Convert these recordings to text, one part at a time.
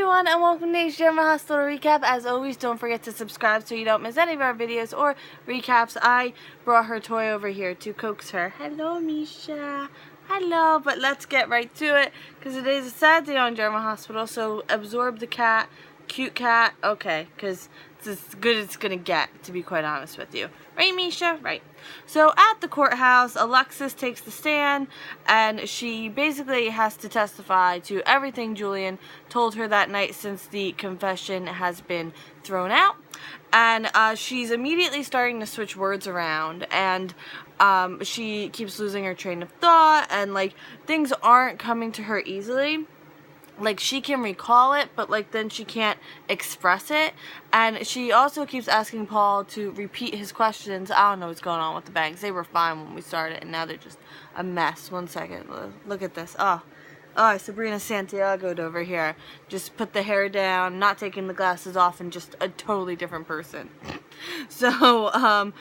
everyone, and welcome to today's General Hospital Recap. As always, don't forget to subscribe so you don't miss any of our videos or recaps. I brought her toy over here to coax her. Hello, Misha. Hello, but let's get right to it, because today's a sad day on General Hospital, so absorb the cat. Cute cat. Okay, because it's as good as it's going to get, to be quite honest with you. Right, Misha? Right. So at the courthouse, Alexis takes the stand, and she basically has to testify to everything Julian told her that night since the confession has been thrown out. And she's immediately starting to switch words around, and she keeps losing her train of thought, and like things aren't coming to her easily. Like, she can recall it, but like then she can't express it. And she also keeps asking Paul to repeat his questions. I don't know what's going on with the bangs. They were fine when we started, and now they're just a mess. One second. Look at this. Oh, Sabrina Santiago'd over here. Just put the hair down, not taking the glasses off, and just a totally different person. So,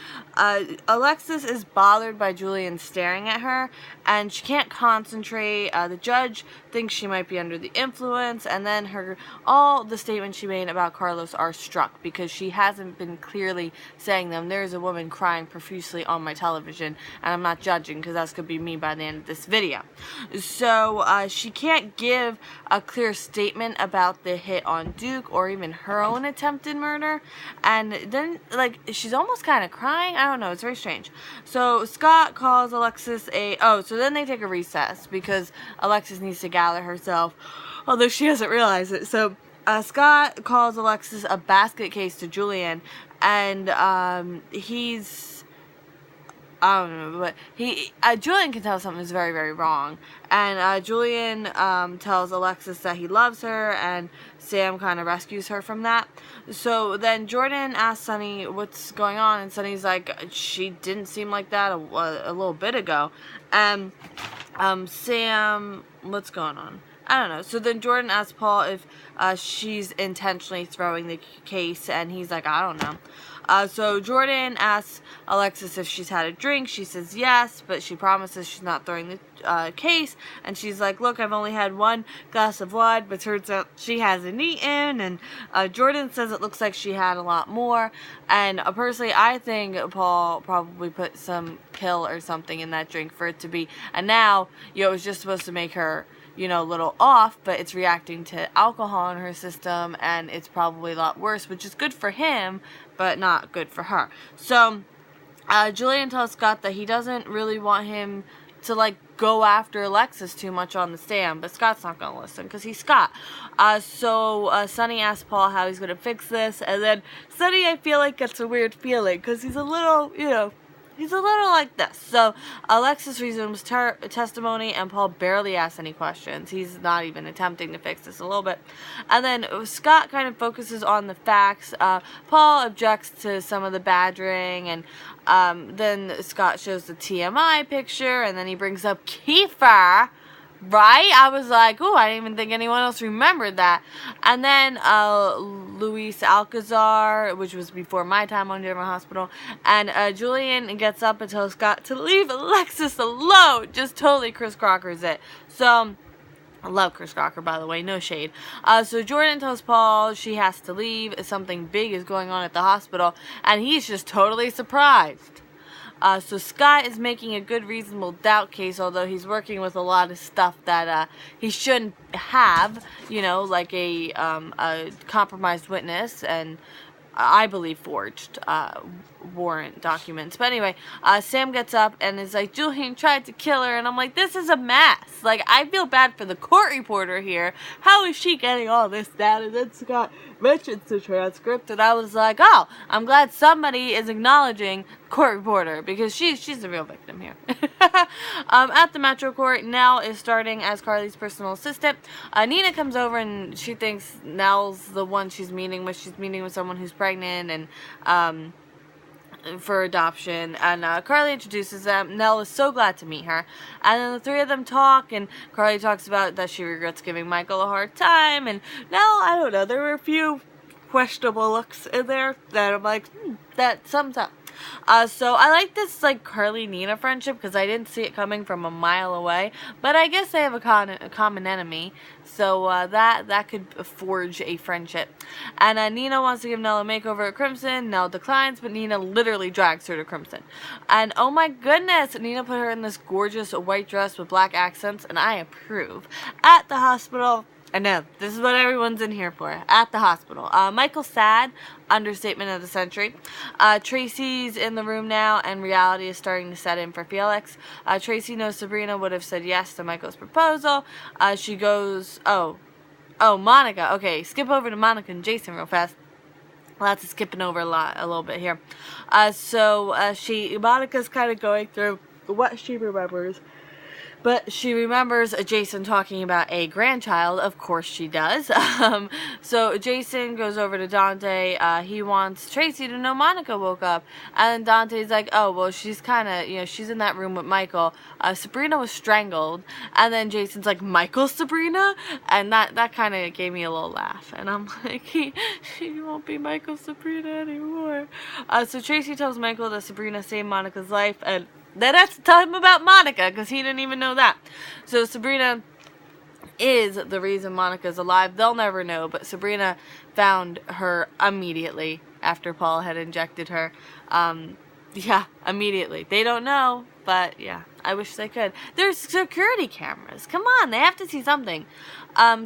Alexis is bothered by Julian staring at her, and she can't concentrate. The judge thinks she might be under the influence, and then all the statements she made about Carlos are struck because she hasn't been clearly saying them. There's a woman crying profusely on my television, and I'm not judging because that's going to be me by the end of this video. So, she can't give a clear statement about the hit on Duke or even her own attempted murder, and then like she's almost kind of crying. I don't know, it's very strange. So Scott calls Alexis so then they take a recess because Alexis needs to gather herself, although she doesn't realize it. So Scott calls Alexis a basket case to Julian, and I don't know, but Julian can tell something is very, very wrong. And Julian tells Alexis that he loves her, and Sam kind of rescues her from that. So then Jordan asks Sunny what's going on, and Sunny's like, she didn't seem like that a little bit ago. And Sam, what's going on? I don't know. So then Jordan asks Paul if she's intentionally throwing the case, and he's like, I don't know. So Jordan asks Alexis if she's had a drink. She says yes, but she promises she's not throwing the case. And she's like, look, I've only had one glass of wine, but turns out she hasn't eaten. And Jordan says it looks like she had a lot more. And personally, I think Paul probably put some pill or something in that drink for it to be. And now, it was just supposed to make her, a little off, but it's reacting to alcohol in her system, and it's probably a lot worse, which is good for him, but not good for her. So, Julian tells Scott that he doesn't really want him to, like, go after Alexis too much on the stand, but Scott's not going to listen, because he's Scott. So Sunny asks Paul how he's going to fix this, and then Sunny, I feel like, gets a weird feeling, because he's a little, he's a little like this. So Alexis resumes testimony, and Paul barely asks any questions. He's not even attempting to fix this a little bit. And then Scott kind of focuses on the facts. Paul objects to some of the badgering, and then Scott shows the TMI picture, and then he brings up Kiefer. Right? I was like, ooh, I didn't even think anyone else remembered that. And then Luis Alcazar, which was before my time on General Hospital, and Julian gets up and tells Scott to leave Alexis alone. Just totally Chris Crockers it. So, I love Chris Crocker, by the way, no shade. So Jordan tells Paul she has to leave. Something big is going on at the hospital, and he's just totally surprised. So Scott is making a good reasonable doubt case, although he's working with a lot of stuff that he shouldn't have, like a compromised witness and I believe forged warrant documents. But anyway, Sam gets up and is like, Julian tried to kill her, and I'm like, this is a mess. Like, I feel bad for the court reporter here. How is she getting all this down? And then Scott mentions the transcript, and I was like, oh, I'm glad somebody is acknowledging court reporter, because she's the real victim here. At the Metro Court, Nell is starting as Carly's personal assistant. Nina comes over, and she thinks Nell's the one she's meeting with. She's meeting with someone who's pregnant, and for adoption, and Carly introduces them. Nell is so glad to meet her, and then the three of them talk, and Carly talks about that she regrets giving Michael a hard time, and Nell, I don't know, there were a few questionable looks in there that I'm like, that sums up. So I like this like Carly-Nina friendship because I didn't see it coming from a mile away. But I guess they have a common enemy, so that could forge a friendship. And Nina wants to give Nell a makeover at Crimson. Nell declines, but Nina literally drags her to Crimson. And oh my goodness, Nina put her in this gorgeous white dress with black accents, and I approve. At the hospital, I know, this is what everyone's in here for. At the hospital. Michael's sad. Understatement of the century. Tracy's in the room now, and reality is starting to set in for Felix. Tracy knows Sabrina would have said yes to Michael's proposal. She goes, oh, Monica. Okay, skip over to Monica and Jason real fast. Lots of skipping over a little bit here. Monica's kind of going through what she remembers. But she remembers Jason talking about a grandchild. Of course she does. So Jason goes over to Dante. He wants Tracy to know Monica woke up. And Dante's like, oh, well, she's kind of, she's in that room with Michael. Sabrina was strangled. And then Jason's like, Michael Sabrina? And that kind of gave me a little laugh. And I'm like, he won't be Michael Sabrina anymore. So Tracy tells Michael that Sabrina saved Monica's life. And then has to tell him about Monica, because he didn't even know that. So Sabrina is the reason Monica's alive. They'll never know, but Sabrina found her immediately after Paul had injected her. Yeah, immediately. They don't know, but yeah, I wish they could. There's security cameras. Come on, they have to see something.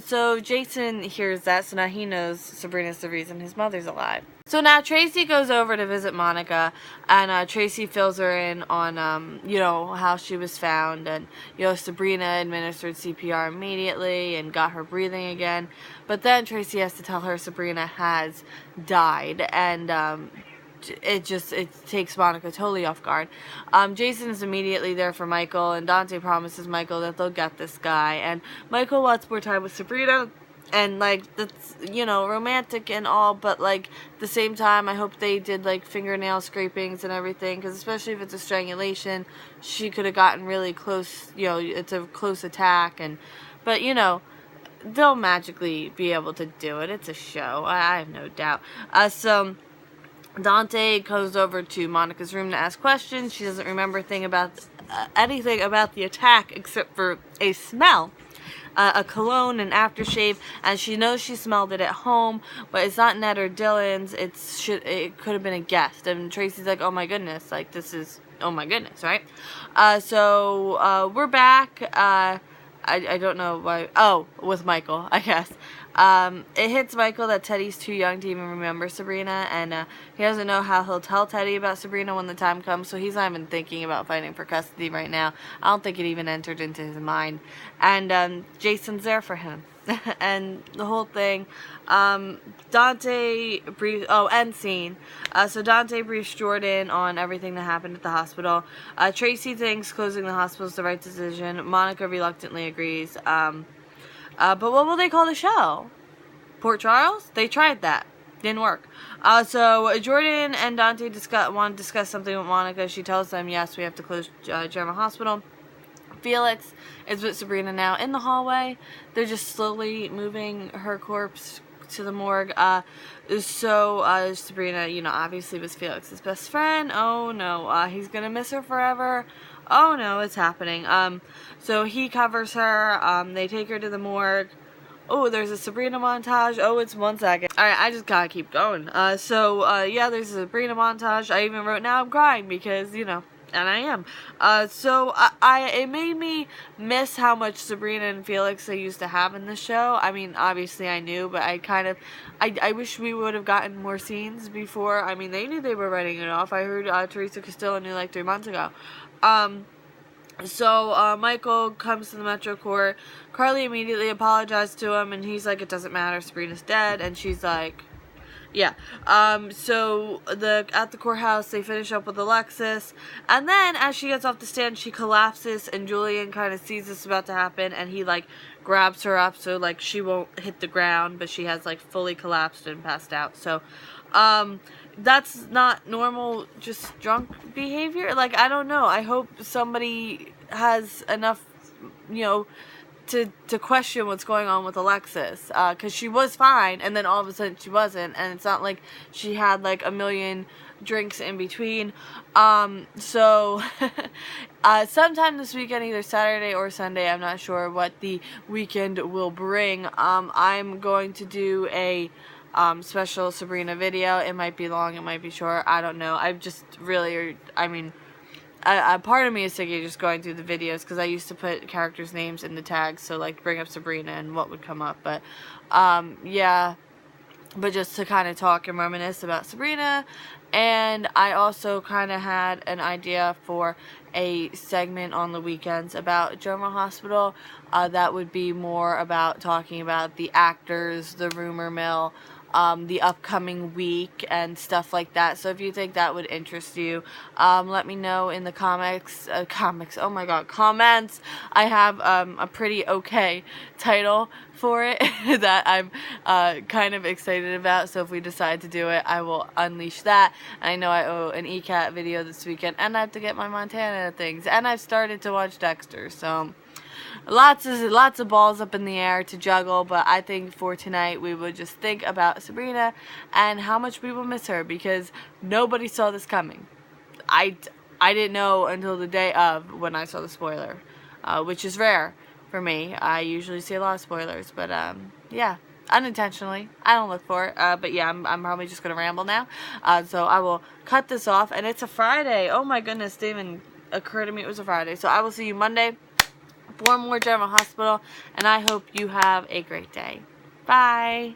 So Jason hears that, so now he knows Sabrina's the reason his mother's alive. So now Tracy goes over to visit Monica, and Tracy fills her in on, how she was found, and, Sabrina administered CPR immediately and got her breathing again. But then Tracy has to tell her Sabrina has died, and, it takes Monica totally off guard. Jason is immediately there for Michael, and Dante promises Michael that they'll get this guy, and Michael wants more time with Sabrina. And, that's, romantic and all, but, the same time, I hope they did, fingernail scrapings and everything, because especially if it's a strangulation, she could have gotten really close, it's a close attack, but, they'll magically be able to do it. It's a show. I have no doubt. So Dante goes over to Monica's room to ask questions. She doesn't remember anything about the attack except for a smell. A cologne, an aftershave, and she knows she smelled it at home, but it's not Ned or Dylan's. It could have been a guest. And Tracy's like, oh my goodness, this is, oh my goodness, right? So we're back. I don't know why. Oh, with Michael, I guess. It hits Michael that Teddy's too young to even remember Sabrina, and he doesn't know how he'll tell Teddy about Sabrina when the time comes, so he's not even thinking about fighting for custody right now. I don't think it even entered into his mind. And Jason's there for him. And the whole thing, Dante briefs, end scene. So Dante briefs Jordan on everything that happened at the hospital. Tracy thinks closing the hospital is the right decision. Monica reluctantly agrees. But what will they call the show? Port Charles? They tried that. Didn't work. So Jordan and Dante want to discuss something with Monica. She tells them, yes, we have to close General Hospital. Felix is with Sabrina now in the hallway. They're just slowly moving her corpse to the morgue. Sabrina, obviously was Felix's best friend. Oh no, he's gonna miss her forever. Oh no, it's happening. So he covers her. They take her to the morgue. Oh, there's a Sabrina montage. Oh, it's 1 second. Alright, I just gotta keep going. There's a Sabrina montage. I even wrote, now I'm crying because, and I am. It made me miss how much Sabrina and Felix they used to have in the show. I mean, obviously I knew, but I wish we would have gotten more scenes before. I mean, they knew they were writing it off. I heard Teresa Castillo knew 3 months ago. Michael comes to the Metro Court. Carly immediately apologized to him, and he's like, it doesn't matter, Sabrina's dead. And she's like, yeah. At the courthouse, they finish up with Alexis, and then as she gets off the stand, she collapses, and Julian kind of sees this about to happen, and he grabs her up so she won't hit the ground, but she has fully collapsed and passed out. So that's not normal, just drunk behavior. I don't know. I hope somebody has enough, to question what's going on with Alexis, because she was fine, and then all of a sudden she wasn't, and it's not like she had like a million drinks in between. So sometime this weekend, either Saturday or Sunday, I'm not sure what the weekend will bring, I'm going to do a special Sabrina video. It might be long, it might be short, I don't know. I've just really, I mean, part of me is sick of just going through the videos, because I used to put characters' names in the tags, so like bring up Sabrina and what would come up, but yeah, but just to kind of talk and reminisce about Sabrina. And I also kind of had an idea for a segment on the weekends about General Hospital that would be more about talking about the actors, the rumor mill, the upcoming week and stuff like that. So if you think that would interest you, let me know in the comments. I have a pretty okay title for it that I'm kind of excited about, so if we decide to do it, I will unleash that. And I know I owe an ECAT video this weekend, and I have to get my Montana things, and I've started to watch Dexter, so lots of balls up in the air to juggle. But I think for tonight we would just think about Sabrina and how much we will miss her, because nobody saw this coming. I didn't know until the day of, when I saw the spoiler, which is rare for me. I usually see a lot of spoilers, but yeah, unintentionally. I don't look for it, but yeah, I'm probably just gonna ramble now, so I will cut this off. And it's a Friday. Oh my goodness, it didn't even occur to me it was a Friday. So I will see you Monday for more General Hospital, and I hope you have a great day. Bye.